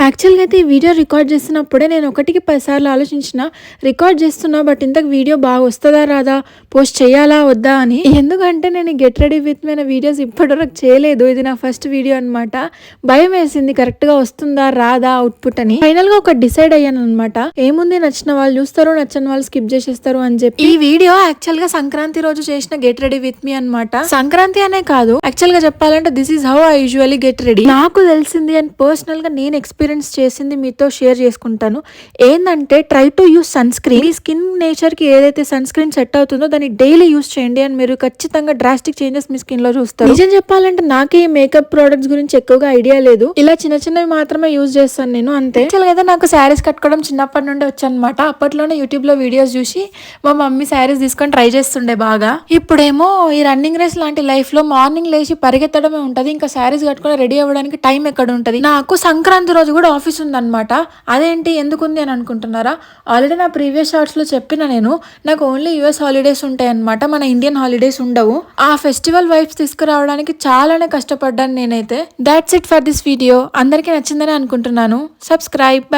యాక్చువల్గా అయితే ఈ వీడియో రికార్డ్ చేస్తున్నప్పుడే నేను 1కి 10 సార్లు ఆలోచించిన రికార్డ్ చేస్తున్నా బట్ ఇంతకు వీడియో బాగా వస్తుందా రాదా, పోస్ట్ చేయాలా వద్దా అని. ఎందుకంటే నేను గెట్ రెడీ విత్ మీ అనే వీడియోస్ ఇప్పటివరకు చేయలేదు. ఇది నా ఫస్ట్ వీడియో అనమాట. భయం వేసింది కరెక్ట్గా వస్తుందా రాదా అవుట్పుట్ అని. ఫైనల్గా ఒక డిసైడ్ అయ్యాను అనమాట. ఏముంది, నచ్చిన వాళ్ళు చూస్తారు, నచ్చని వాళ్ళు స్కిప్ చేసేస్తారు అని చెప్పి. ఈ వీడియో యాక్చువల్గా సంక్రాంతి రోజు చేసిన గెట్ రెడీ విత్ మీ అనమాట. సంక్రాంతి అనే కాదు, యాక్చువల్గా చెప్పాలంటే this is how I usually get ready. నాకు తెలిసింది అండ్ పర్సనల్ గా నేను ఎక్స్పీరియన్స్ చేసింది మీతో షేర్ చేసుకుంటాను. ఏంటంటే try to use sunscreen. మీ స్కిన్ నేచర్ కి ఏదైతే సన్ స్క్రీన్ సెట్ అవుతుందో దాన్ని డైలీ యూస్ చేయండి అండ్ మీరు ఖచ్చితంగా డ్రాస్టిక్ చేంజెస్ మీ స్కిన్ లో చూస్తారు. నిజం చెప్పాలంటే నాకే ఈ మేకప్ ప్రొడక్ట్స్ గురించి ఎక్కువగా ఐడియా లేదు. ఇలా చిన్న చిన్నవి మాత్రమే యూజ్ చేస్తాను నేను, అంతే. యాక్చువల్గా నాకు శారీస్ కట్టుకోవడం చిన్నప్పటి నుండి వచ్చనమాట. అప్పట్లోనే యూట్యూబ్ లో వీడియోస్ చూసి మా మమ్మీ శారీస్ తీసుకొని ట్రై చేస్తుండే బాగా. ఇప్పుడేమో ఈ రన్నింగ్ రేస్ లాంటి లైఫ్ లో మార్నింగ్ లేచి పరిగెత్తడమే ఉంటది, ఇంకా శారీస్ కట్టుకొని రెడీ అవ్వడానికి టైం ఎక్కడ ఉంటది. నాకు సంక్రాంతి రోజు కూడా ఆఫీస్ ఉందన్నమాట. అదేంటి ఎందుకుంది అని అనుకుంటున్నారా? ఆల్రెడీ నా ప్రీవియస్ షార్ట్స్ లో చెప్పిన నేను, నాకు ఓన్లీ యుఎస్ హాలిడేస్ ఉంటాయి అనమాట, మన ఇండియన్ హాలిడేస్ ఉండవు. ఆ ఫెస్టివల్ వైబ్స్ తీసుకురావడానికి చాలానే కష్టపడ్డాను నేనైతే. That's it for this video. అందరికీ నచ్చిందని అనుకుంటున్నాను. సబ్స్క్రైబ్.